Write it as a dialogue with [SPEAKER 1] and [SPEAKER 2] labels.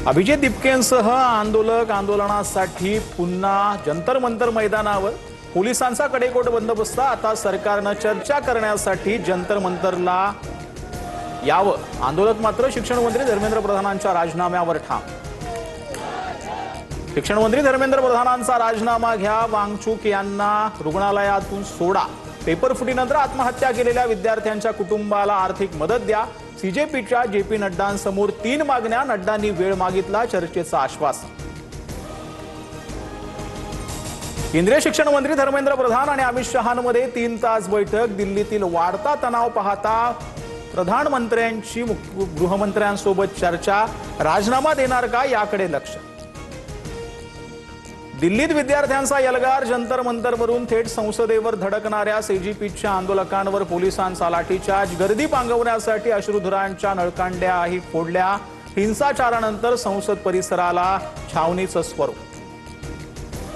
[SPEAKER 1] अभिजित दिपकेंसह आंदोलक आंदोलनासाठी पुन्हा जंतर मंतर मैदानावर पोलिसांचा कडेकोट बंदोबस्त। आता सरकारनं चर्चा करण्यासाठी जंतर मंतरला यावं। आंदोलक मात्र शिक्षण मंत्री धर्मेंद्र प्रधानांच्या राजीनाम्यावर ठाम। शिक्षण मंत्री धर्मेंद्र प्रधानांचा राजीनामा घ्या, वांगचूक यांना रुग्णालयातून सोडा, पेपरफुटीनंतर आत्महत्या केलेल्या विद्यार्थ्यांच्या कुटुंबाला आर्थिक मदत द्या। सीजेपीच्या जेपी नड्डांसमोर 3 मागण्या, नड्डांनी वेळ मागितला, चर्चेचं आश्वासन। केंद्रीय शिक्षण मंत्री धर्मेंद्र प्रधान आणि अमित शहांमध्ये 3 तास बैठक। दिल्लीतील वाढता तणाव पाहता प्रधानमंत्र्यांची गृहमंत्र्यांसोबत चर्चा। राजीनामा देणार का याकडे लक्ष। दिल्लीत विद्यार्थ्यांचा यलगार, जंतर मंतरवरून थेट संसदेवर धडकणाऱ्या सीजेपीच्या आंदोलकांवर पोलिसांचा लाठीचार्ज। गर्दी पांगवण्यासाठी अश्रुधुरांच्या नळकांड्याही फोडल्या। हिंसाचारानंतर संसद परिसराला छावणीचं स्वरूप।